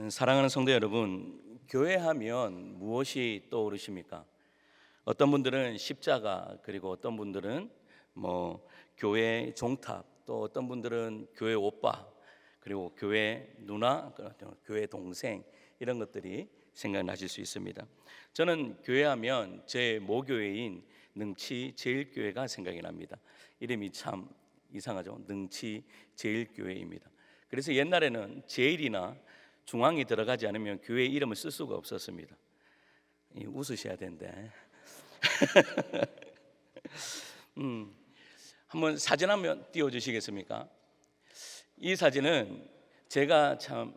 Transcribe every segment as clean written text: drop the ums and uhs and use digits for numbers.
사랑하는 성도 여러분, 교회하면 무엇이 떠오르십니까? 어떤 분들은 십자가, 그리고 어떤 분들은 교회 종탑, 또 어떤 분들은 교회 오빠, 그리고 교회 누나, 교회 동생, 이런 것들이 생각나실 수 있습니다. 저는 교회하면 제 모교회인 능치 제일교회가 생각이 납니다. 이름이 참 이상하죠. 능치 제일교회입니다. 그래서 옛날에는 제일이나 중앙이 들어가지 않으면 교회 이름을 쓸 수가 없었습니다. 웃으셔야 되는데. 한번 사진 한번 띄워주시겠습니까? 이 사진은 제가 참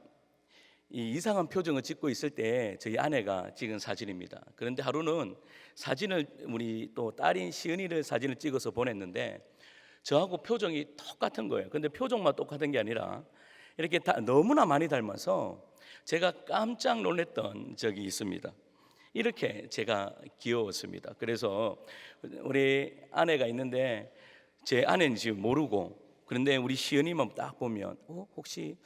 이상한 표정을 짓고 있을 때 저희 아내가 찍은 사진입니다. 그런데 하루는 사진을 우리 또 딸인 시은이를 사진을 찍어서 보냈는데 저하고 표정이 똑같은 거예요. 근데 표정만 똑같은 게 아니라 이렇게 너무나 많이 닮아서 제가 깜짝 놀랐던 적이 있습니다. 이렇게 제가 귀여웠습니다. 그래서 우리 아내가 있는데 제 아내는 지금 모르고, 그런데 우리 시은이만 딱 보면 혹시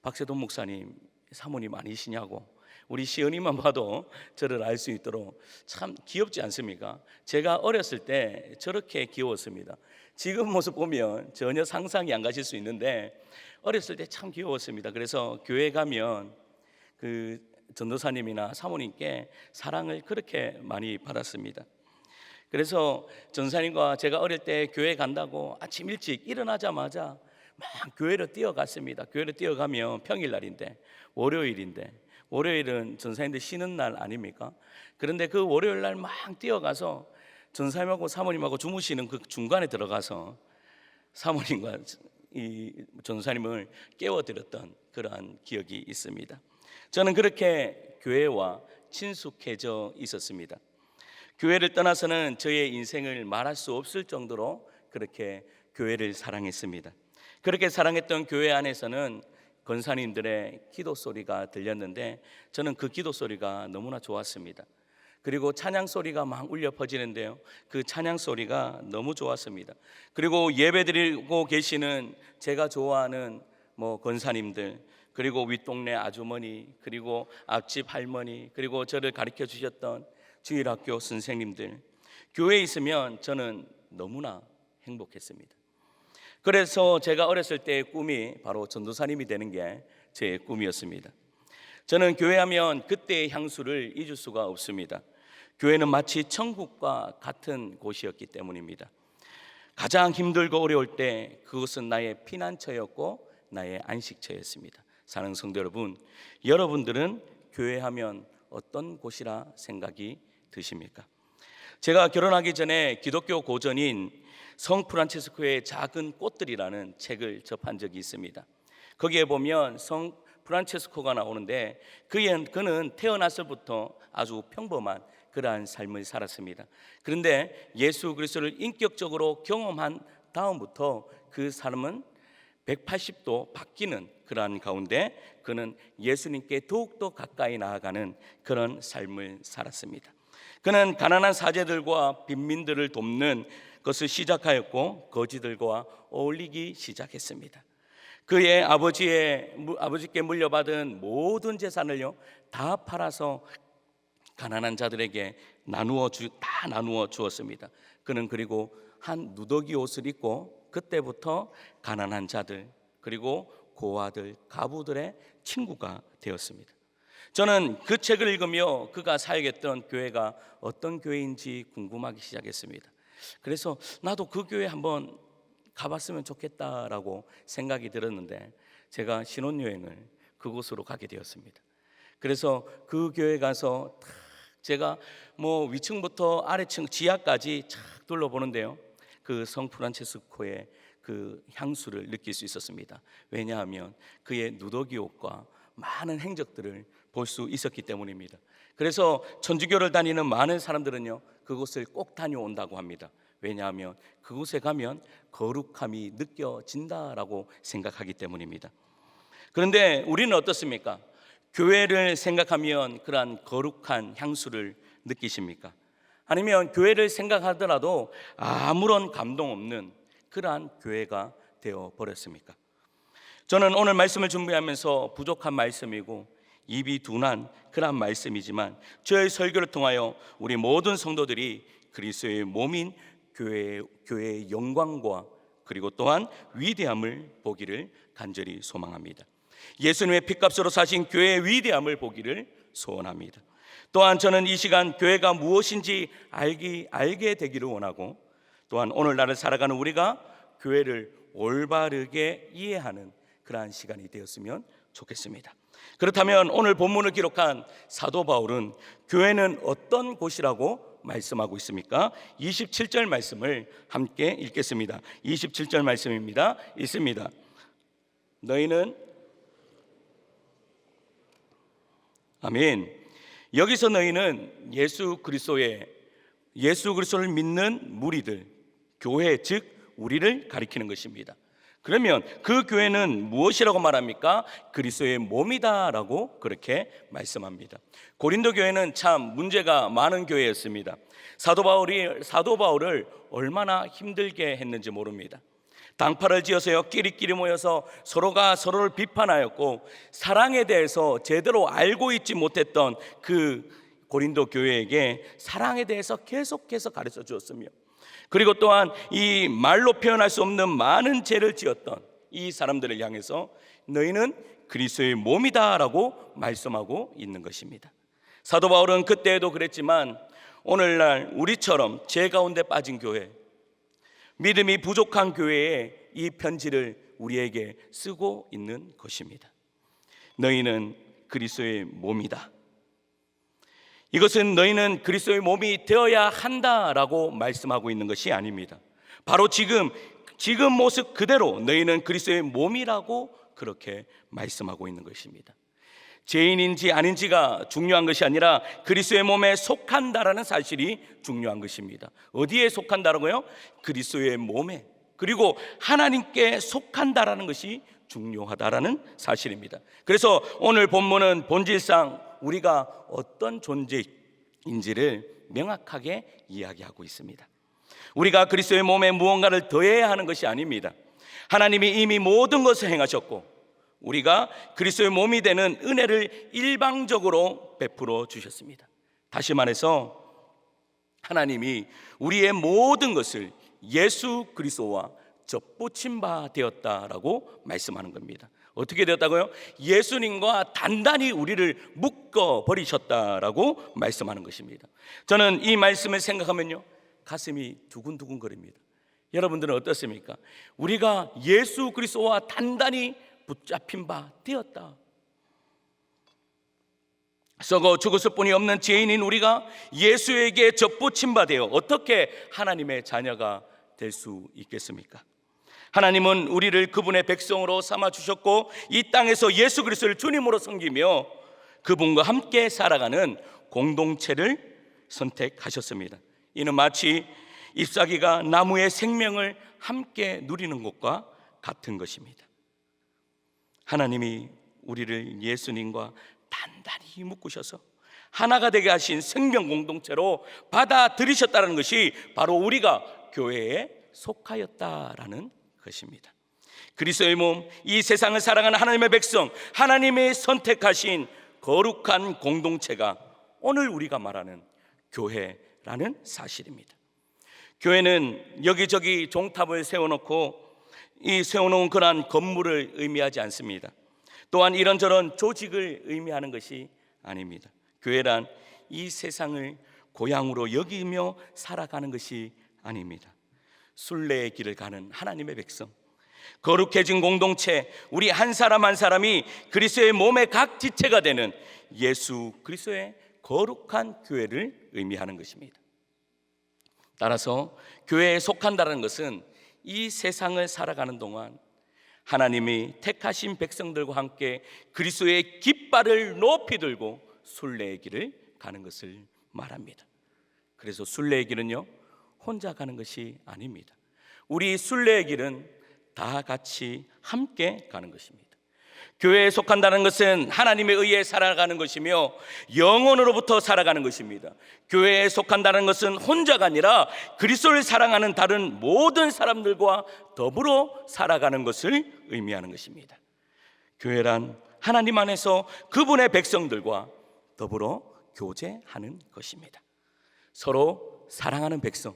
박세돈 목사님 사모님 아니시냐고, 우리 시은이만 봐도 저를 알 수 있도록 참 귀엽지 않습니까? 제가 어렸을 때 저렇게 귀여웠습니다. 지금 모습 보면 전혀 상상이 안 가실 수 있는데 어렸을 때 참 귀여웠습니다. 그래서 교회 가면 그 전도사님이나 사모님께 사랑을 그렇게 많이 받았습니다. 그래서 전사님과 제가 어릴 때 교회 간다고 아침 일찍 일어나자마자 막 교회로 뛰어갔습니다. 교회로 뛰어가면 평일날인데, 월요일은 전사님들 쉬는 날 아닙니까? 그런데 그 월요일날 막 뛰어가서 전사님하고 사모님하고 주무시는 그 중간에 들어가서 사모님과 이 전사님을 깨워드렸던 그러한 기억이 있습니다. 저는 그렇게 교회와 친숙해져 있었습니다. 교회를 떠나서는 저의 인생을 말할 수 없을 정도로 그렇게 교회를 사랑했습니다. 그렇게 사랑했던 교회 안에서는 권사님들의 기도 소리가 들렸는데 저는 그 기도 소리가 너무나 좋았습니다. 그리고 찬양 소리가 막 울려 퍼지는데요, 그 찬양 소리가 너무 좋았습니다. 그리고 예배드리고 계시는 제가 좋아하는 권사님들, 그리고 윗동네 아주머니, 그리고 앞집 할머니, 그리고 저를 가르쳐 주셨던 주일학교 선생님들, 교회에 있으면 저는 너무나 행복했습니다. 그래서 제가 어렸을 때의 꿈이 바로 전도사님이 되는 게 제 꿈이었습니다. 저는 교회하면 그때의 향수를 잊을 수가 없습니다. 교회는 마치 천국과 같은 곳이었기 때문입니다. 가장 힘들고 어려울 때 그것은 나의 피난처였고 나의 안식처였습니다. 사랑하는 성도 여러분, 여러분들은 교회하면 어떤 곳이라 생각이 드십니까? 제가 결혼하기 전에 기독교 고전인 성 프란체스코의 작은 꽃들이라는 책을 접한 적이 있습니다. 거기에 보면 성 프란체스코가 나오는데 그는 태어났을부터 아주 평범한 그러한 삶을 살았습니다. 그런데 예수 그리스도를 인격적으로 경험한 다음부터 그 삶은 180도 바뀌는 그러한 가운데 그는 예수님께 더욱더 가까이 나아가는 그런 삶을 살았습니다. 그는 가난한 사제들과 빈민들을 돕는 것을 시작하였고 거지들과 어울리기 시작했습니다. 그의 아버지께 물려받은 모든 재산을요 다 팔아서 가난한 자들에게 다 나누어 주었습니다. 그는 그리고 한 누더기 옷을 입고 그때부터 가난한 자들, 그리고 고아들, 가부들의 친구가 되었습니다. 저는 그 책을 읽으며 그가 사역했던 교회가 어떤 교회인지 궁금하기 시작했습니다. 그래서 나도 그 교회 한번 가봤으면 좋겠다라고 생각이 들었는데 제가 신혼여행을 그곳으로 가게 되었습니다. 그래서 그 교회 가서 제가 위층부터 아래층 지하까지 착 둘러보는데요, 그 성 프란체스코의 그 향수를 느낄 수 있었습니다. 왜냐하면 그의 누더기 옷과 많은 행적들을 볼 수 있었기 때문입니다. 그래서 천주교를 다니는 많은 사람들은요 그곳을 꼭 다녀온다고 합니다. 왜냐하면 그곳에 가면 거룩함이 느껴진다라고 생각하기 때문입니다. 그런데 우리는 어떻습니까? 교회를 생각하면 그러한 거룩한 향수를 느끼십니까? 아니면 교회를 생각하더라도 아무런 감동 없는 그러한 교회가 되어 버렸습니까? 저는 오늘 말씀을 준비하면서 부족한 말씀이고 입이 둔한 그런 말씀이지만 저의 설교를 통하여 우리 모든 성도들이 그리스도의 몸인 교회의 영광과 그리고 또한 위대함을 보기를 간절히 소망합니다. 예수님의 피값으로 사신 교회의 위대함을 보기를 소원합니다. 또한 저는 이 시간 교회가 무엇인지 알게 되기를 원하고, 또한 오늘날을 살아가는 우리가 교회를 올바르게 이해하는 그러한 시간이 되었으면 좋겠습니다. 그렇다면 오늘 본문을 기록한 사도 바울은 교회는 어떤 곳이라고 말씀하고 있습니까? 27절 말씀을 함께 읽겠습니다. 27절 말씀입니다. 읽습니다. 너희는 아멘. 여기서 너희는 예수 그리스도를 믿는 무리들, 교회 즉 우리를 가리키는 것입니다. 그러면 그 교회는 무엇이라고 말합니까? 그리스도의 몸이다라고 그렇게 말씀합니다. 고린도 교회는 참 문제가 많은 교회였습니다. 사도 바울을 얼마나 힘들게 했는지 모릅니다. 당파를 지어서요, 끼리끼리 모여서 서로가 서로를 비판하였고, 사랑에 대해서 제대로 알고 있지 못했던 그 고린도 교회에게 사랑에 대해서 계속해서 가르쳐 주었으며, 그리고 또한 이 말로 표현할 수 없는 많은 죄를 지었던 이 사람들을 향해서 너희는 그리스도의 몸이다라고 말씀하고 있는 것입니다. 사도 바울은 그때에도 그랬지만 오늘날 우리처럼 죄 가운데 빠진 교회, 믿음이 부족한 교회에 이 편지를 우리에게 쓰고 있는 것입니다. 너희는 그리스도의 몸이다. 이것은 너희는 그리스도의 몸이 되어야 한다라고 말씀하고 있는 것이 아닙니다. 바로 지금 모습 그대로 너희는 그리스도의 몸이라고 그렇게 말씀하고 있는 것입니다. 죄인인지 아닌지가 중요한 것이 아니라 그리스도의 몸에 속한다라는 사실이 중요한 것입니다. 어디에 속한다라고요? 그리스도의 몸에, 그리고 하나님께 속한다라는 것이 중요하다라는 사실입니다. 그래서 오늘 본문은 본질상 우리가 어떤 존재인지를 명확하게 이야기하고 있습니다. 우리가 그리스도의 몸에 무언가를 더해야 하는 것이 아닙니다. 하나님이 이미 모든 것을 행하셨고 우리가 그리스도의 몸이 되는 은혜를 일방적으로 베풀어 주셨습니다. 다시 말해서 하나님이 우리의 모든 것을 예수 그리스도와 접붙임 바 되었다라고 말씀하는 겁니다. 어떻게 되었다고요? 예수님과 단단히 우리를 묶어 버리셨다라고 말씀하는 것입니다. 저는 이 말씀을 생각하면요, 가슴이 두근두근 거립니다. 여러분들은 어떻습니까? 우리가 예수 그리스도와 단단히 붙잡힌 바 되었다. 썩어 죽었을 뿐이 없는 죄인인 우리가 예수에게 접붙임 바 되어 어떻게 하나님의 자녀가 될 수 있겠습니까? 하나님은 우리를 그분의 백성으로 삼아 주셨고 이 땅에서 예수 그리스도를 주님으로 섬기며 그분과 함께 살아가는 공동체를 선택하셨습니다. 이는 마치 잎사귀가 나무의 생명을 함께 누리는 것과 같은 것입니다. 하나님이 우리를 예수님과 단단히 묶으셔서 하나가 되게 하신 생명 공동체로 받아들이셨다는 것이 바로 우리가 교회에 속하였다라는 것입니다. 그리스도의 몸, 이 세상을 살아가는 하나님의 백성, 하나님의 선택하신 거룩한 공동체가 오늘 우리가 말하는 교회라는 사실입니다. 교회는 여기저기 종탑을 세워놓고 이 세워놓은 그러한 건물을 의미하지 않습니다. 또한 이런저런 조직을 의미하는 것이 아닙니다. 교회란 이 세상을 고향으로 여기며 살아가는 것이 아닙니다. 순례의 길을 가는 하나님의 백성, 거룩해진 공동체, 우리 한 사람 한 사람이 그리스도의 몸의 각 지체가 되는 예수 그리스도의 거룩한 교회를 의미하는 것입니다. 따라서 교회에 속한다는 것은 이 세상을 살아가는 동안 하나님이 택하신 백성들과 함께 그리스도의 깃발을 높이 들고 순례의 길을 가는 것을 말합니다. 그래서 순례의 길은요, 혼자 가는 것이 아닙니다. 우리 순례의 길은 다 같이 함께 가는 것입니다. 교회에 속한다는 것은 하나님에 의해 살아가는 것이며 영혼으로부터 살아가는 것입니다. 교회에 속한다는 것은 혼자가 아니라 그리스도를 사랑하는 다른 모든 사람들과 더불어 살아가는 것을 의미하는 것입니다. 교회란 하나님 안에서 그분의 백성들과 더불어 교제하는 것입니다. 서로 사랑하는 백성,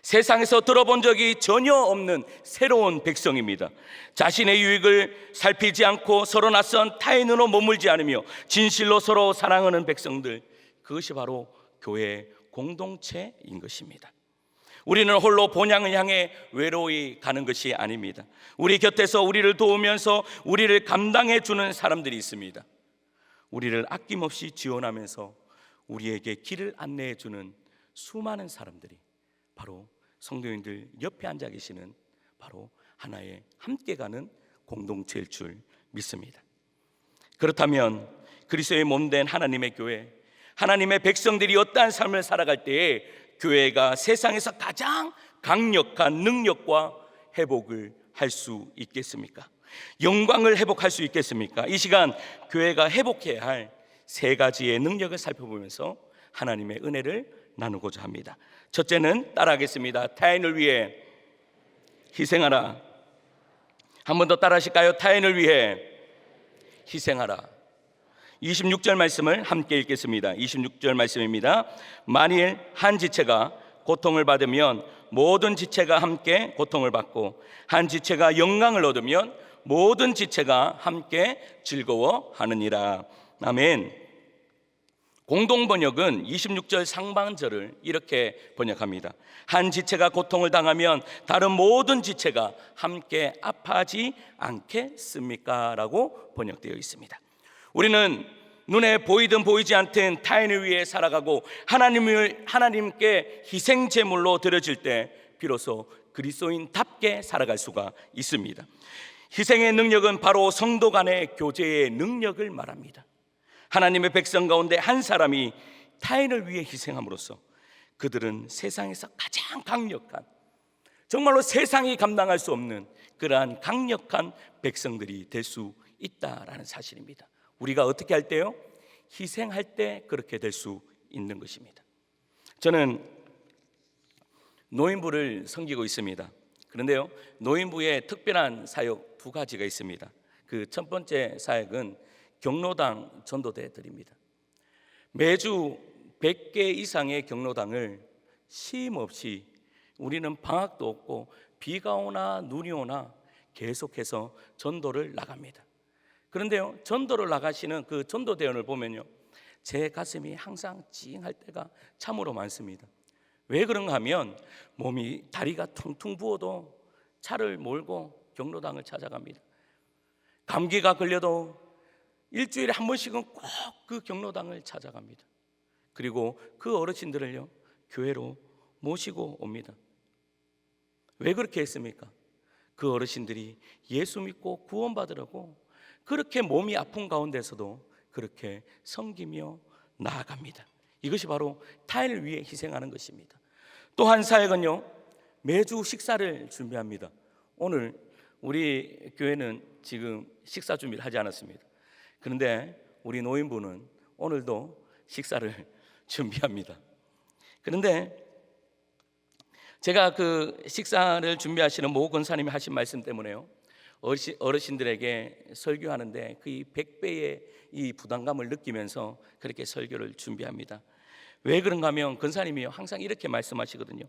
세상에서 들어본 적이 전혀 없는 새로운 백성입니다. 자신의 유익을 살피지 않고 서로 낯선 타인으로 머물지 않으며 진실로 서로 사랑하는 백성들, 그것이 바로 교회의 공동체인 것입니다. 우리는 홀로 본향을 향해 외로이 가는 것이 아닙니다. 우리 곁에서 우리를 도우면서 우리를 감당해 주는 사람들이 있습니다. 우리를 아낌없이 지원하면서 우리에게 길을 안내해 주는 수많은 사람들이 바로 성도님들 옆에 앉아 계시는 바로 하나의 함께 가는 공동체일 줄 믿습니다. 그렇다면 그리스도의 몸된 하나님의 교회, 하나님의 백성들이 어떠한 삶을 살아갈 때에 교회가 세상에서 가장 강력한 능력과 회복을 할 수 있겠습니까? 영광을 회복할 수 있겠습니까? 이 시간 교회가 회복해야 할 세 가지의 능력을 살펴보면서 하나님의 은혜를 나누고자 합니다. 첫째는 따라하겠습니다. 타인을 위해 희생하라. 한 번 더 따라하실까요? 타인을 위해 희생하라. 26절 말씀을 함께 읽겠습니다. 26절 말씀입니다. 만일 한 지체가 고통을 받으면 모든 지체가 함께 고통을 받고, 한 지체가 영광을 얻으면 모든 지체가 함께 즐거워하느니라. 아멘. 공동 번역은 26절 상반절을 이렇게 번역합니다. 한 지체가 고통을 당하면 다른 모든 지체가 함께 아파하지 않겠습니까? 라고 번역되어 있습니다. 우리는 눈에 보이든 보이지 않든 타인을 위해 살아가고 하나님께 희생 제물로 드려질 때 비로소 그리스도인답게 살아갈 수가 있습니다. 희생의 능력은 바로 성도 간의 교제의 능력을 말합니다. 하나님의 백성 가운데 한 사람이 타인을 위해 희생함으로써 그들은 세상에서 가장 강력한, 정말로 세상이 감당할 수 없는 그러한 강력한 백성들이 될 수 있다라는 사실입니다. 우리가 어떻게 할 때요? 희생할 때 그렇게 될 수 있는 것입니다. 저는 노인부를 섬기고 있습니다. 그런데요, 노인부에 특별한 사역 두 가지가 있습니다. 그 첫 번째 사역은 경로당 전도대들입니다. 매주 100개 이상의 경로당을 쉼없이, 우리는 방학도 없고 비가 오나 눈이 오나 계속해서 전도를 나갑니다. 그런데요, 전도를 나가시는 그 전도대원을 보면요, 제 가슴이 항상 찡할 때가 참으로 많습니다. 왜 그런가 하면 다리가 퉁퉁 부어도 차를 몰고 경로당을 찾아갑니다. 감기가 걸려도 일주일에 한 번씩은 꼭 그 경로당을 찾아갑니다. 그리고 그 어르신들을요, 교회로 모시고 옵니다. 왜 그렇게 했습니까? 그 어르신들이 예수 믿고 구원받으려고 그렇게 몸이 아픈 가운데서도 그렇게 섬기며 나아갑니다. 이것이 바로 타인을 위해 희생하는 것입니다. 또 한 사역은요, 매주 식사를 준비합니다. 오늘 우리 교회는 지금 식사 준비를 하지 않았습니다. 그런데 우리 노인부는 오늘도 식사를 준비합니다. 그런데 제가 그 식사를 준비하시는 모 권사님이 하신 말씀 때문에요, 어르신들에게 설교하는데 그 100배의 이 부담감을 느끼면서 그렇게 설교를 준비합니다. 왜 그런가 하면 권사님이 항상 이렇게 말씀하시거든요.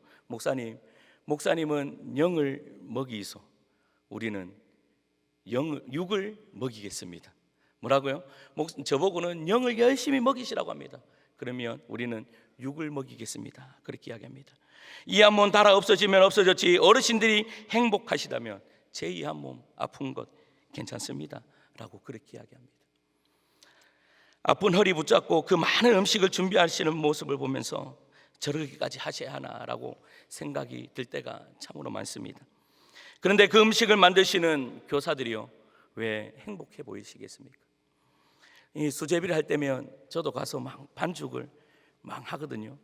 목사님은 영을 먹이소, 우리는 육을 먹이겠습니다. 뭐라고요? 저보고는 영을 열심히 먹이시라고 합니다. 그러면 우리는 육을 먹이겠습니다. 그렇게 이야기합니다. 이 한 몸 달아 없어지면 없어졌지, 어르신들이 행복하시다면 제 이 한 몸 아픈 것 괜찮습니다. 라고 그렇게 이야기합니다. 아픈 허리 붙잡고 그 많은 음식을 준비하시는 모습을 보면서 저렇게까지 하셔야 하나라고 생각이 들 때가 참으로 많습니다. 그런데 그 음식을 만드시는 교사들이요, 왜 행복해 보이시겠습니까? 이 수제비를 할 때면 저도 가서 막 반죽을 막 하거든요.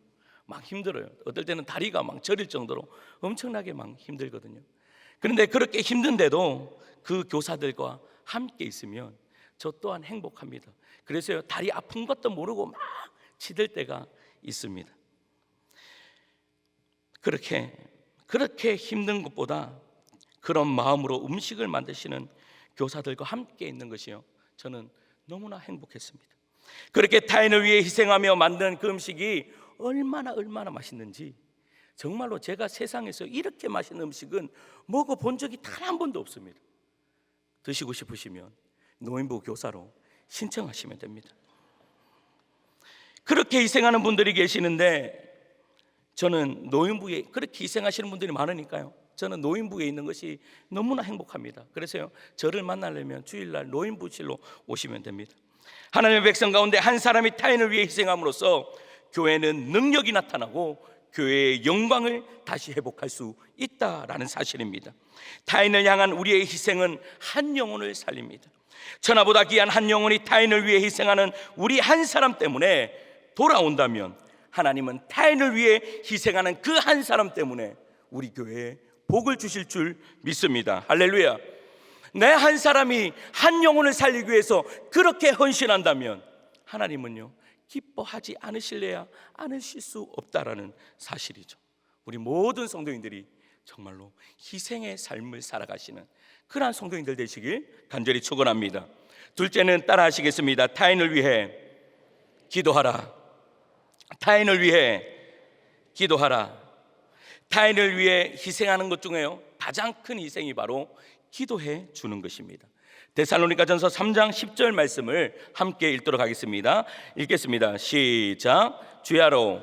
막 힘들어요. 어떨 때는 다리가 막 저릴 정도로 엄청나게 막 힘들거든요. 그런데 그렇게 힘든데도 그 교사들과 함께 있으면 저 또한 행복합니다. 그래서 다리 아픈 것도 모르고 막 치댈 때가 있습니다. 그렇게 힘든 것보다 그런 마음으로 음식을 만드시는 교사들과 함께 있는 것이요, 저는 너무나 행복했습니다. 그렇게 타인을 위해 희생하며 만든 그 음식이 얼마나 맛있는지, 정말로 제가 세상에서 이렇게 맛있는 음식은 먹어본 적이 단 한 번도 없습니다. 드시고 싶으시면 노인부 교사로 신청하시면 됩니다. 그렇게 희생하는 분들이 계시는데, 저는 노인부에 그렇게 희생하시는 분들이 많으니까요, 저는 노인부에 있는 것이 너무나 행복합니다. 그래서요, 저를 만나려면 주일날 노인부실로 오시면 됩니다. 하나님의 백성 가운데 한 사람이 타인을 위해 희생함으로써 교회는 능력이 나타나고 교회의 영광을 다시 회복할 수 있다라는 사실입니다. 타인을 향한 우리의 희생은 한 영혼을 살립니다. 천하보다 귀한 한 영혼이 타인을 위해 희생하는 우리 한 사람 때문에 돌아온다면, 하나님은 타인을 위해 희생하는 그 한 사람 때문에 우리 교회에 복을 주실 줄 믿습니다. 할렐루야. 내 한 사람이 한 영혼을 살리기 위해서 그렇게 헌신한다면 하나님은요, 기뻐하지 않으실 수 없다라는 사실이죠. 우리 모든 성도인들이 정말로 희생의 삶을 살아가시는 그러한 성도인들 되시길 간절히 축원합니다. 둘째는 따라 하시겠습니다. 타인을 위해 기도하라. 타인을 위해 기도하라. 타인을 위해 희생하는 것 중에요, 가장 큰 희생이 바로 기도해 주는 것입니다. 데살로니가전서 3장 10절 말씀을 함께 읽도록 하겠습니다. 읽겠습니다. 시작. 주야로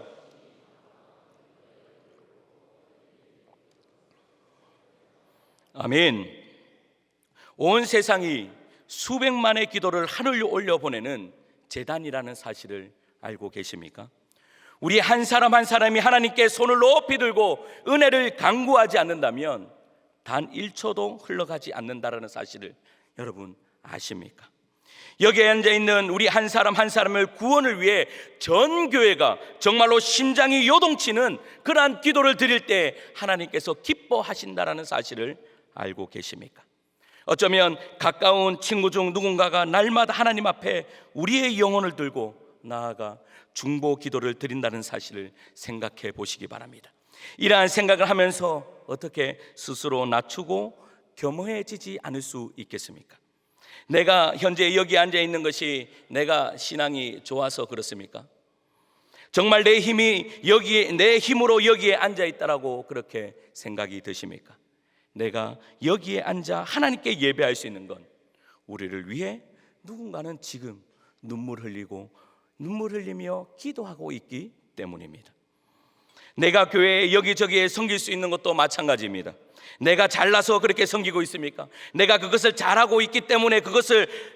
아멘. 온 세상이 수백만의 기도를 하늘로 올려보내는 제단이라는 사실을 알고 계십니까? 우리 한 사람 한 사람이 하나님께 손을 높이 들고 은혜를 간구하지 않는다면 단 1초도 흘러가지 않는다라는 사실을 여러분 아십니까? 여기에 앉아있는 우리 한 사람 한 사람을 구원을 위해 전 교회가 정말로 심장이 요동치는 그러한 기도를 드릴 때 하나님께서 기뻐하신다라는 사실을 알고 계십니까? 어쩌면 가까운 친구 중 누군가가 날마다 하나님 앞에 우리의 영혼을 들고 나아가 중보 기도를 드린다는 사실을 생각해 보시기 바랍니다. 이러한 생각을 하면서 어떻게 스스로 낮추고 겸허해지지 않을 수 있겠습니까? 내가 현재 여기 앉아 있는 것이 내가 신앙이 좋아서 그렇습니까? 정말 내 힘으로 여기에 앉아 있다라고 그렇게 생각이 드십니까? 내가 여기에 앉아 하나님께 예배할 수 있는 건 우리를 위해 누군가는 지금 눈물 흘리며 기도하고 있기 때문입니다. 내가 교회에 여기저기에 섬길 수 있는 것도 마찬가지입니다. 내가 잘나서 그렇게 섬기고 있습니까? 내가 그것을 잘하고 있기 때문에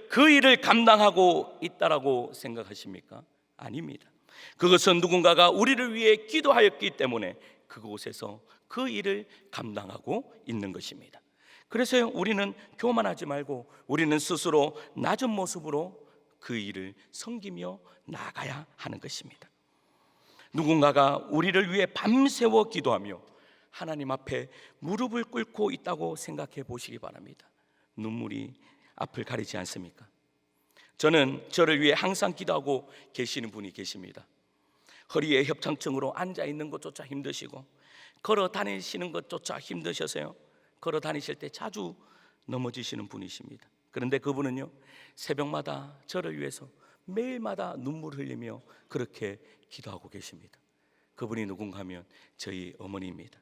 그 일을 감당하고 있다라고 생각하십니까? 아닙니다. 그것은 누군가가 우리를 위해 기도하였기 때문에 그곳에서 그 일을 감당하고 있는 것입니다. 그래서 우리는 교만하지 말고 우리는 스스로 낮은 모습으로 그 일을 섬기며 나가야 하는 것입니다. 누군가가 우리를 위해 밤새워 기도하며 하나님 앞에 무릎을 꿇고 있다고 생각해 보시기 바랍니다. 눈물이 앞을 가리지 않습니까? 저는 저를 위해 항상 기도하고 계시는 분이 계십니다. 허리에 협착증으로 앉아 있는 것조차 힘드시고 걸어 다니시는 것조차 힘드셔서요, 걸어 다니실 때 자주 넘어지시는 분이십니다. 그런데 그분은요, 새벽마다 저를 위해서 매일마다 눈물 흘리며 그렇게 기도하고 계십니다. 그분이 누군가 하면 저희 어머니입니다.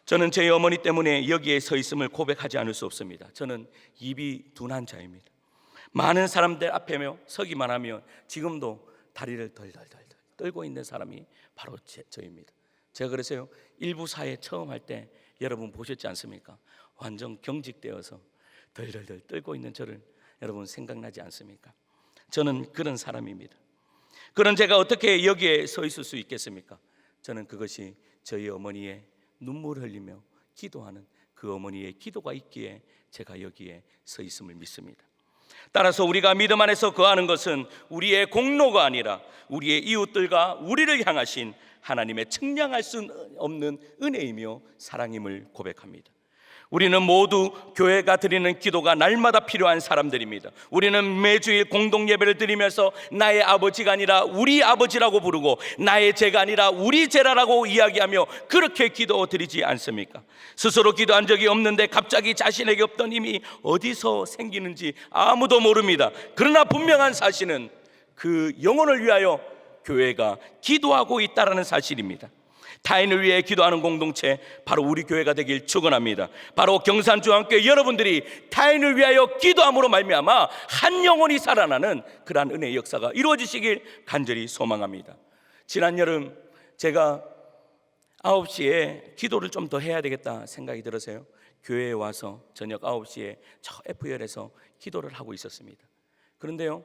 저는 저희 어머니 때문에 여기에 서 있음을 고백하지 않을 수 없습니다. 저는 입이 둔한 자입니다. 많은 사람들 앞에 서기만 하면 지금도 다리를 덜덜덜 떨고 있는 사람이 바로 저입니다. 제가 그래서요, 일부 사회 처음 할 때 여러분 보셨지 않습니까? 완전 경직되어서 덜덜덜 떨고 있는 저를 여러분 생각나지 않습니까? 저는 그런 사람입니다. 그런 제가 어떻게 여기에 서 있을 수 있겠습니까? 저는 그것이 저희 어머니의 눈물 흘리며 기도하는 그 어머니의 기도가 있기에 제가 여기에 서 있음을 믿습니다. 따라서 우리가 믿음 안에서 거하는 것은 우리의 공로가 아니라 우리의 이웃들과 우리를 향하신 하나님의 측량할 수 없는 은혜이며 사랑임을 고백합니다. 우리는 모두 교회가 드리는 기도가 날마다 필요한 사람들입니다. 우리는 매주일 공동 예배를 드리면서 나의 아버지가 아니라 우리 아버지라고 부르고 나의 죄가 아니라 우리 죄라라고 이야기하며 그렇게 기도 드리지 않습니까? 스스로 기도한 적이 없는데 갑자기 자신에게 없던 힘이 어디서 생기는지 아무도 모릅니다. 그러나 분명한 사실은 그 영혼을 위하여 교회가 기도하고 있다는 사실입니다. 타인을 위해 기도하는 공동체, 바로 우리 교회가 되길 축원합니다. 바로 경산중앙교회 여러분들이 타인을 위하여 기도함으로 말미암아 한 영혼이 살아나는 그러한 은혜의 역사가 이루어지시길 간절히 소망합니다. 지난 여름 제가 9시에 기도를 좀 더 해야 되겠다 생각이 들어서요, 교회에 와서 저녁 9시에 저 F열에서 기도를 하고 있었습니다. 그런데요,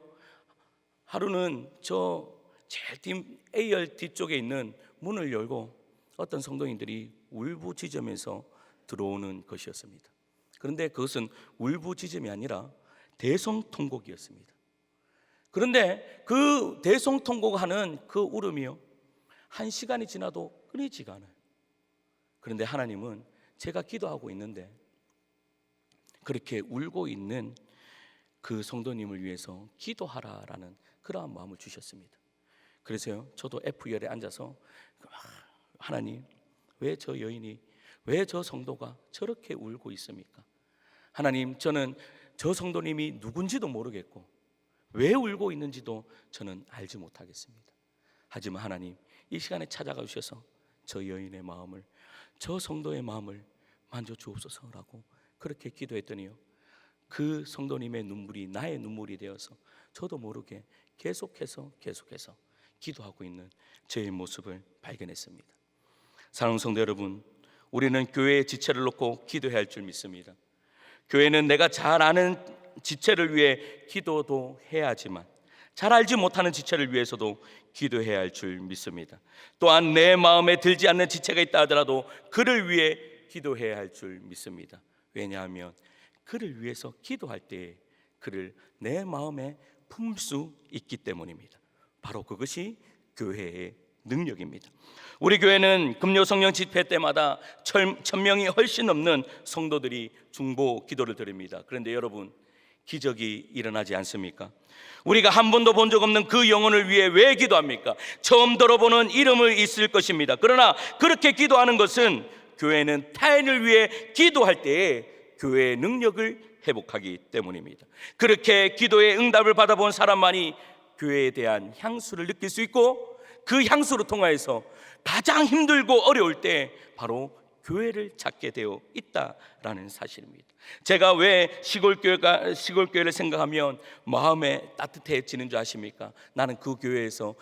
하루는 저 제일 뒷 A열 뒤쪽에 있는 문을 열고 어떤 성도님들이 울부짖으면서 들어오는 것이었습니다. 그런데 그것은 울부짖음이 아니라 대성통곡이었습니다. 그런데 그 대성통곡하는 그 울음이요, 1시간이 지나도 끊이지가 않아요. 그런데 하나님은 제가 기도하고 있는데 그렇게 울고 있는 그 성도님을 위해서 기도하라라는 그러한 마음을 주셨습니다. 그래서요, 저도 F열에 앉아서 하나님, 왜 저 여인이, 왜 저 성도가 저렇게 울고 있습니까? 하나님, 저는 저 성도님이 누군지도 모르겠고 왜 울고 있는지도 저는 알지 못하겠습니다. 하지만 하나님, 이 시간에 찾아가 주셔서 저 여인의 마음을, 저 성도의 마음을 만져주옵소서라고 그렇게 기도했더니요, 그 성도님의 눈물이 나의 눈물이 되어서 저도 모르게 계속해서 기도하고 있는 저의 모습을 발견했습니다. 사랑하는 성도 여러분, 우리는 교회의 지체를 놓고 기도해야 할 줄 믿습니다. 교회는 내가 잘 아는 지체를 위해 기도도 해야 하지만 잘 알지 못하는 지체를 위해서도 기도해야 할 줄 믿습니다. 또한 내 마음에 들지 않는 지체가 있다 하더라도 그를 위해 기도해야 할 줄 믿습니다. 왜냐하면 그를 위해서 기도할 때에 그를 내 마음에 품을 수 있기 때문입니다. 바로 그것이 교회의 능력입니다. 우리 교회는 금요성령 집회 때마다 1000명이 훨씬 넘는 성도들이 중보 기도를 드립니다. 그런데 여러분, 기적이 일어나지 않습니까? 우리가 한 번도 본 적 없는 그 영혼을 위해 왜 기도합니까? 처음 들어보는 이름을 있을 것입니다. 그러나 그렇게 기도하는 것은, 교회는 타인을 위해 기도할 때에 교회의 능력을 회복하기 때문입니다. 그렇게 기도의 응답을 받아본 사람만이 교회에 대한 향수를 느낄 수 있고, 그 향수로 통하여서 가장 힘들고 어려울 때 바로 교회를 찾게 되어 있다라는 사실입니다. 제가 왜 시골교회를 생각하면 마음에 따뜻해지는 줄 아십니까? 나는 그 교회에서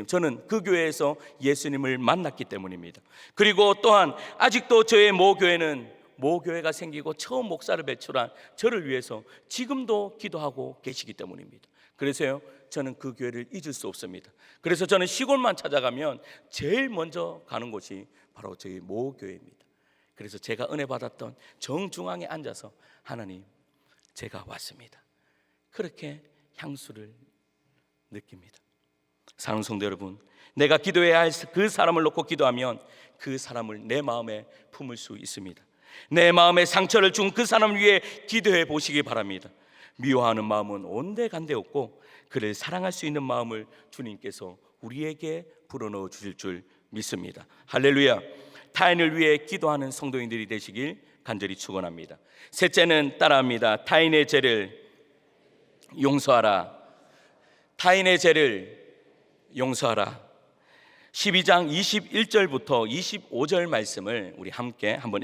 저는 그 교회에서 예수님을 만났기 때문입니다. 그리고 또한 아직도 저의 모교회가 생기고 처음 목사를 배출한 저를 위해서 지금도 기도하고 계시기 때문입니다. 그래서요, 저는 그 교회를 잊을 수 없습니다. 그래서 저는 시골만 찾아가면 제일 먼저 가는 곳이 바로 저희 모교회입니다. 그래서 제가 은혜 받았던 정중앙에 앉아서, 하나님, 제가 왔습니다, 그렇게 향수를 느낍니다. 사랑하는 성도 여러분, 내가 기도해야 할 그 사람을 놓고 기도하면 그 사람을 내 마음에 품을 수 있습니다. 내 마음에 상처를 준 그 사람을 위해 기도해 보시기 바랍니다. 미워하는 마음은 온데간데 없고 그를 사랑할 수 있는 마음을 주님께서 우리에게 불어넣어 주실 줄 믿습니다. 할렐루야. 타인을 위해 기도하는 성도인들이 되시길 간절히 축원합니다. 셋째는 따라합니다. 타인의 죄를 용서하라. 타인의 죄를 용서하라. 12장 21절부터 25절 말씀을 우리 함께 한번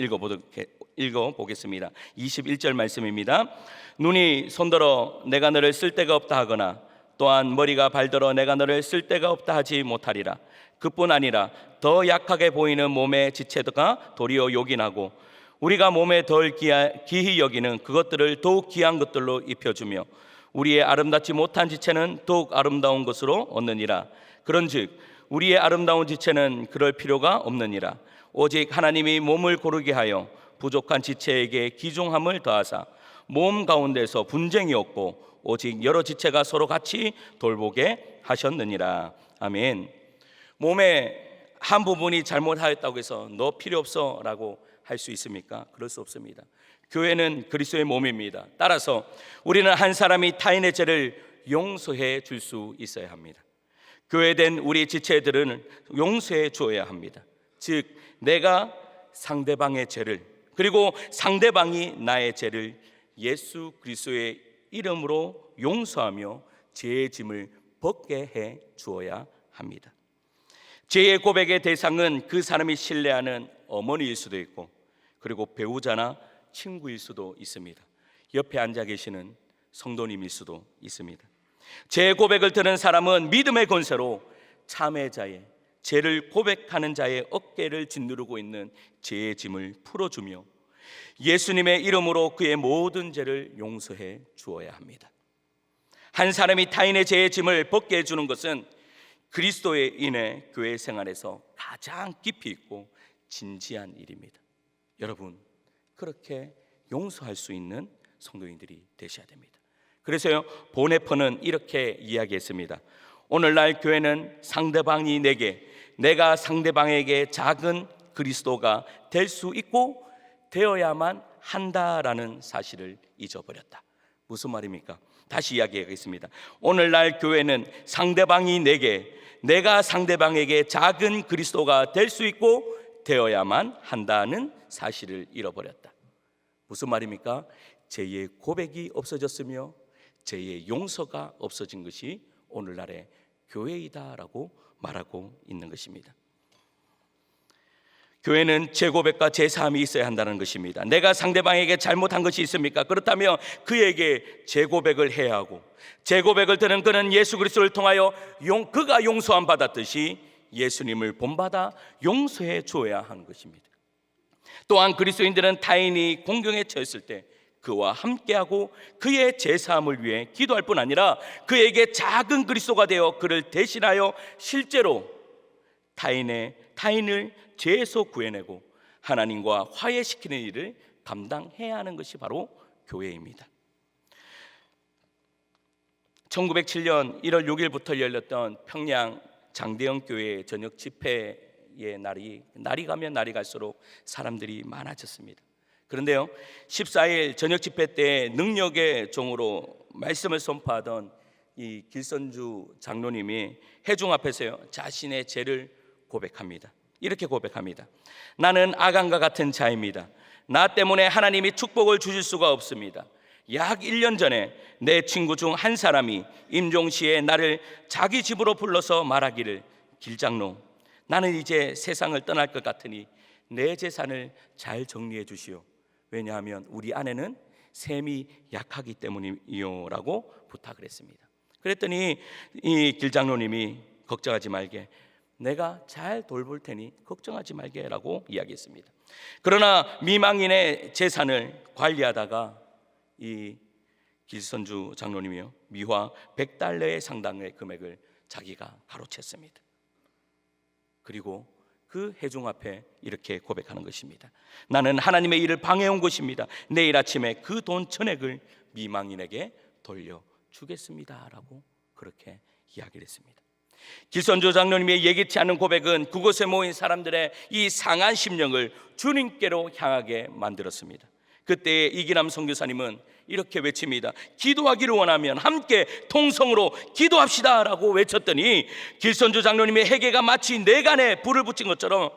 읽어보겠습니다. 21절 말씀입니다. 눈이 손들어 내가 너를 쓸데가 없다 하거나 또한 머리가 발들어 내가 너를 쓸데가 없다 하지 못하리라. 그뿐 아니라 더 약하게 보이는 몸의 지체가 도리어 요긴하고 우리가 몸에 덜 기히 여기는 그것들을 더욱 귀한 것들로 입혀주며 우리의 아름답지 못한 지체는 더욱 아름다운 것으로 얻느니라. 그런즉 우리의 아름다운 지체는 그럴 필요가 없느니라. 오직 하나님이 몸을 고르게 하여 부족한 지체에게 기중함을 더하사 몸 가운데서 분쟁이 없고 오직 여러 지체가 서로 같이 돌보게 하셨느니라. 아멘. 몸의 한 부분이 잘못하였다고 해서 너 필요 없어 라고 할 수 있습니까? 그럴 수 없습니다. 교회는 그리스도의 몸입니다. 따라서 우리는 한 사람이 타인의 죄를 용서해 줄 수 있어야 합니다. 교회된 우리 지체들은 용서해 주어야 합니다. 즉 내가 상대방의 죄를, 그리고 상대방이 나의 죄를 예수 그리스도의 이름으로 용서하며 죄의 짐을 벗게 해 주어야 합니다. 죄의 고백의 대상은 그 사람이 신뢰하는 어머니일 수도 있고, 그리고 배우자나 친구일 수도 있습니다. 옆에 앉아 계시는 성도님일 수도 있습니다. 죄의 고백을 들은 사람은 믿음의 권세로 참회자의, 죄를 고백하는 자의 어깨를 짓누르고 있는 죄의 짐을 풀어주며 예수님의 이름으로 그의 모든 죄를 용서해 주어야 합니다. 한 사람이 타인의 죄의 짐을 벗게 해주는 것은 그리스도에 인해 교회 생활에서 가장 깊이 있고 진지한 일입니다. 여러분, 그렇게 용서할 수 있는 성도인들이 되셔야 됩니다. 그래서요, 보네퍼는 이렇게 이야기했습니다. 오늘날 교회는 상대방이 내게, 내가 상대방에게 작은 그리스도가 될 수 있고 되어야만 한다라는 사실을 잊어버렸다. 무슨 말입니까? 다시 이야기하겠습니다. 오늘날 교회는 상대방이 내게, 내가 상대방에게 작은 그리스도가 될 수 있고 되어야만 한다는 사실을 잃어버렸다. 무슨 말입니까? 죄의 고백이 없어졌으며 죄의 용서가 없어진 것이 오늘날의 교회이다라고 말하고 있는 것입니다. 교회는 죄고백과 죄사함이 있어야 한다는 것입니다. 내가 상대방에게 잘못한 것이 있습니까? 그렇다면 그에게 죄고백을 해야 하고, 죄고백을 드는 그는 예수 그리스도를 통하여 그가 용서함 받았듯이 예수님을 본받아 용서해 줘야 하는 것입니다. 또한 그리스도인들은 타인이 공경에 처했을 때 그와 함께하고 그의 죄사함을 위해 기도할 뿐 아니라 그에게 작은 그리스도가 되어 그를 대신하여 실제로 타인을 죄에서 구해내고 하나님과 화해시키는 일을 감당해야 하는 것이 바로 교회입니다. 1907년 1월 6일부터 열렸던 평양 장대영 교회 저녁 집회의 날이 가면 날이 갈수록 사람들이 많아졌습니다. 그런데요, 14일 저녁 집회 때 능력의 종으로 말씀을 선포하던 이 길선주 장로님이 회중 앞에서요, 자신의 죄를 고백합니다. 이렇게 고백합니다. 나는 아간과 같은 자입니다. 나 때문에 하나님이 축복을 주실 수가 없습니다. 약 1년 전에 내 친구 중 한 사람이 임종시에 나를 자기 집으로 불러서 말하기를, 길장로, 나는 이제 세상을 떠날 것 같으니 내 재산을 잘 정리해 주시오. 왜냐하면 우리 아내는 셈이 약하기 때문이요 라고 부탁을 했습니다. 그랬더니 이 길장로님이 걱정하지 말게, 내가 잘 돌볼 테니 걱정하지 말게 라고 이야기했습니다. 그러나 미망인의 재산을 관리하다가 이 길선주 장로님이요, 미화 100달러의 상당의 금액을 자기가 가로챘습니다. 그리고 그 회중 앞에 이렇게 고백하는 것입니다. 나는 하나님의 일을 방해한 것입니다. 내일 아침에 그 돈 전액을 미망인에게 돌려주겠습니다 라고 그렇게 이야기를 했습니다. 길선주 장로님의 예기치 않은 고백은 그곳에 모인 사람들의 이 상한 심령을 주님께로 향하게 만들었습니다. 그때 이기남 선교사님은 이렇게 외칩니다. 기도하기를 원하면 함께 통성으로 기도합시다 라고 외쳤더니 길선주 장로님의 회개가 마치 내간에 불을 붙인 것처럼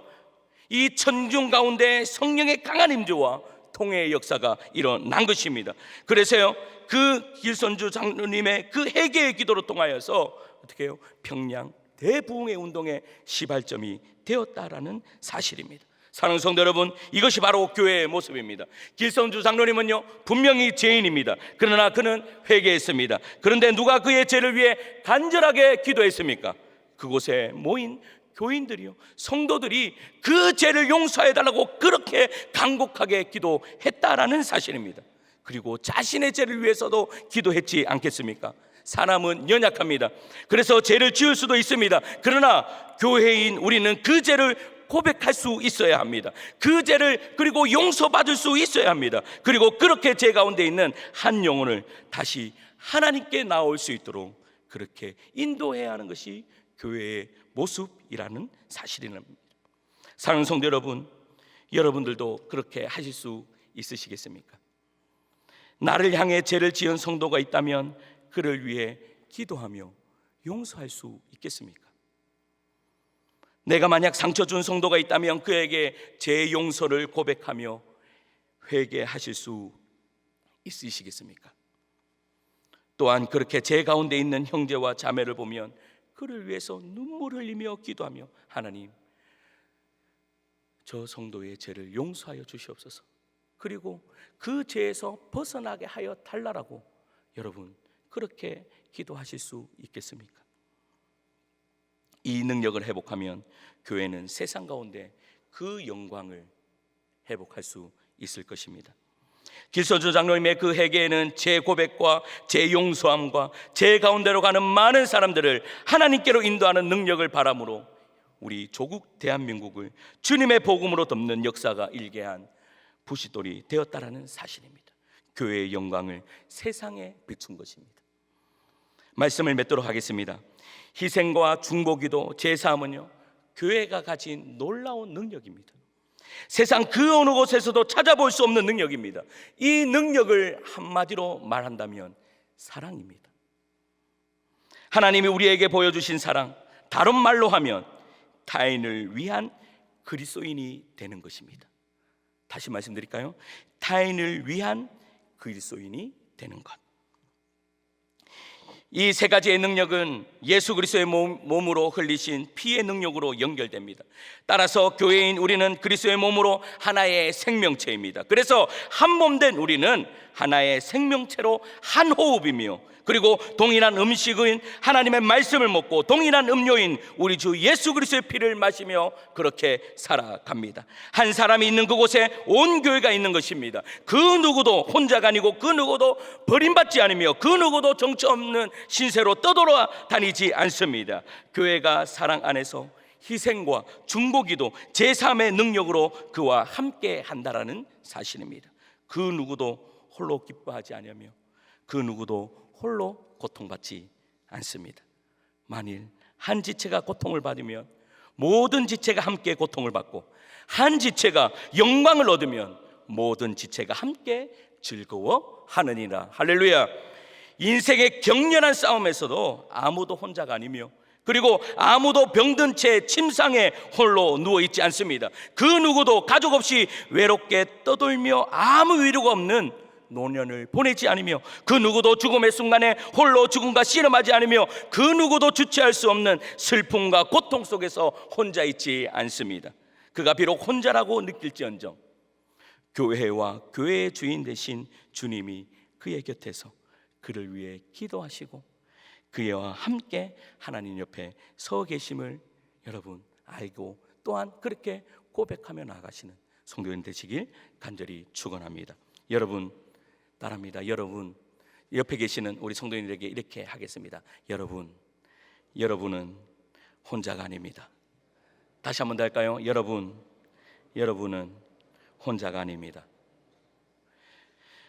이 천중 가운데 성령의 강한 임재와 통해의 역사가 일어난 것입니다. 그래서요, 그 길선주 장로님의 그 회개의 기도로 통하여서 어떻게 해요? 평양 대부흥의 운동의 시발점이 되었다라는 사실입니다. 사랑하는 성도 여러분, 이것이 바로 교회의 모습입니다. 길선주 장로님은요, 분명히 죄인입니다. 그러나 그는 회개했습니다. 그런데 누가 그의 죄를 위해 간절하게 기도했습니까? 그곳에 모인 교인들이요, 성도들이 그 죄를 용서해달라고 그렇게 간곡하게 기도했다라는 사실입니다. 그리고 자신의 죄를 위해서도 기도했지 않겠습니까? 사람은 연약합니다. 그래서 죄를 지을 수도 있습니다. 그러나 교회인 우리는 그 죄를 고백할 수 있어야 합니다. 그 죄를 그리고 용서받을 수 있어야 합니다. 그리고 그렇게 죄 가운데 있는 한 영혼을 다시 하나님께 나올 수 있도록 그렇게 인도해야 하는 것이 교회의 모습이라는 사실입니다. 사랑하는 성도 여러분, 여러분들도 그렇게 하실 수 있으시겠습니까? 나를 향해 죄를 지은 성도가 있다면 그를 위해 기도하며 용서할 수 있겠습니까? 내가 만약 상처 준 성도가 있다면 그에게 제 용서를 고백하며 회개하실 수 있으시겠습니까? 또한 그렇게 제 가운데 있는 형제와 자매를 보면 그를 위해서 눈물 흘리며 기도하며 하나님, 저 성도의 죄를 용서하여 주시옵소서, 그리고 그 죄에서 벗어나게 하여 달라라고 여러분 그렇게 기도하실 수 있겠습니까? 이 능력을 회복하면 교회는 세상 가운데 그 영광을 회복할 수 있을 것입니다. 길서주 장로님의 그 회개에는 제 고백과 제 용서함과 제 가운데로 가는 많은 사람들을 하나님께로 인도하는 능력을 바람으로 우리 조국 대한민국을 주님의 복음으로 덮는 역사가 일개한 부싯돌이 되었다라는 사실입니다. 교회의 영광을 세상에 비춘 것입니다. 말씀을 맺도록 하겠습니다. 희생과 중보기도, 제사함은요 교회가 가진 놀라운 능력입니다. 세상 그 어느 곳에서도 찾아볼 수 없는 능력입니다. 이 능력을 한마디로 말한다면 사랑입니다. 하나님이 우리에게 보여주신 사랑, 다른 말로 하면 타인을 위한 그리스도인이 되는 것입니다. 다시 말씀드릴까요? 타인을 위한 그리스도인이 되는 것. 이 세 가지의 능력은 예수 그리스도의 몸으로 흘리신 피의 능력으로 연결됩니다. 따라서 교회인 우리는 그리스도의 몸으로 하나의 생명체입니다. 그래서 한 몸 된 우리는 하나의 생명체로 한 호흡이며, 그리고 동일한 음식인 하나님의 말씀을 먹고 동일한 음료인 우리 주 예수 그리스도의 피를 마시며 그렇게 살아갑니다. 한 사람이 있는 그곳에 온 교회가 있는 것입니다. 그 누구도 혼자가 아니고 그 누구도 버림받지 않으며 그 누구도 정처 없는 신세로 떠돌아다니지 않습니다. 교회가 사랑 안에서 희생과 중보기도, 제3의 능력으로 그와 함께 한다라는 사실입니다. 그 누구도 홀로 기뻐하지 않으며 그 누구도 홀로 고통받지 않습니다. 만일 한 지체가 고통을 받으면 모든 지체가 함께 고통을 받고, 한 지체가 영광을 얻으면 모든 지체가 함께 즐거워하느니라. 할렐루야. 인생의 격렬한 싸움에서도 아무도 혼자가 아니며, 그리고 아무도 병든 채 침상에 홀로 누워있지 않습니다. 그 누구도 가족 없이 외롭게 떠돌며 아무 위로가 없는 노년을 보내지 않으며, 그 누구도 죽음의 순간에 홀로 죽음과 씨름하지 않으며, 그 누구도 주체할 수 없는 슬픔과 고통 속에서 혼자 있지 않습니다. 그가 비록 혼자라고 느낄지언정 교회와 교회의 주인 되신 주님이 그의 곁에서 그를 위해 기도하시고 그와 함께 하나님 옆에 서 계심을 여러분 알고 또한 그렇게 고백하며 나아가시는 성도님 되시길 간절히 축원합니다. 여러분 따라합니다. 여러분, 옆에 계시는 우리 성도님들에게 이렇게 하겠습니다. 여러분은 혼자가 아닙니다. 다시 한번 더 할까요? 여러분은 혼자가 아닙니다.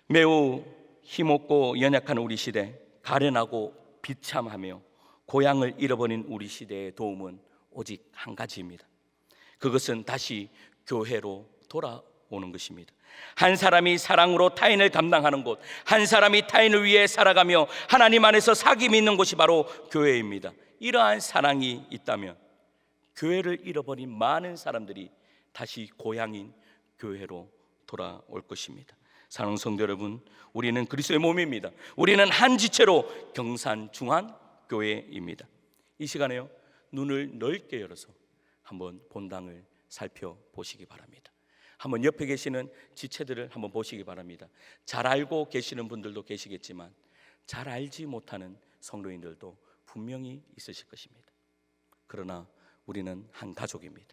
매우 힘없고 연약한 우리 시대, 가련하고 비참하며 고향을 잃어버린 우리 시대의 도움은 오직 한 가지입니다. 그것은 다시 교회로 돌아오는 것입니다. 한 사람이 사랑으로 타인을 감당하는 곳, 한 사람이 타인을 위해 살아가며 하나님 안에서 사귐이 있는 곳이 바로 교회입니다. 이러한 사랑이 있다면 교회를 잃어버린 많은 사람들이 다시 고향인 교회로 돌아올 것입니다. 사랑하는 성도 여러분, 우리는 그리스도의 몸입니다. 우리는 한 지체로 경산중앙교회입니다. 이 시간에요, 눈을 넓게 열어서 한번 본당을 살펴보시기 바랍니다. 한번 옆에 계시는 지체들을 한번 보시기 바랍니다. 잘 알고 계시는 분들도 계시겠지만 잘 알지 못하는 성도인들도 분명히 있으실 것입니다. 그러나 우리는 한 가족입니다.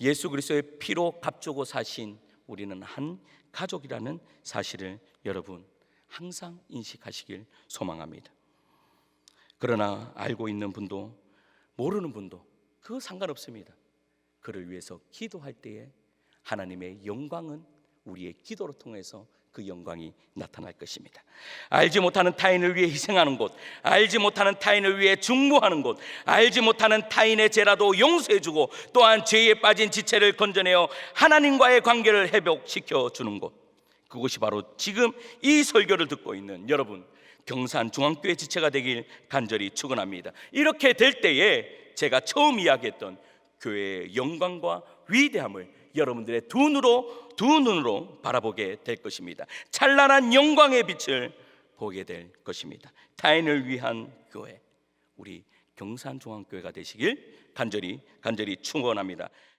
예수 그리스도의 피로 값주고 사신 우리는 한 가족이라는 사실을 여러분 항상 인식하시길 소망합니다. 그러나 알고 있는 분도 모르는 분도 그거 상관없습니다. 그를 위해서 기도할 때에 하나님의 영광은 우리의 기도를 통해서 그 영광이 나타날 것입니다. 알지 못하는 타인을 위해 희생하는 곳, 알지 못하는 타인을 위해 중무하는 곳, 알지 못하는 타인의 죄라도 용서해주고 또한 죄에 빠진 지체를 건져내어 하나님과의 관계를 회복시켜 주는 곳, 그곳이 바로 지금 이 설교를 듣고 있는 여러분 경산중앙교회 지체가 되길 간절히 축원합니다. 이렇게 될 때에 제가 처음 이야기했던 교회의 영광과 위대함을 여러분들의 두 눈으로 바라보게 될 것입니다. 찬란한 영광의 빛을 보게 될 것입니다. 타인을 위한 교회, 우리 경산중앙교회가 되시길 간절히 축원합니다.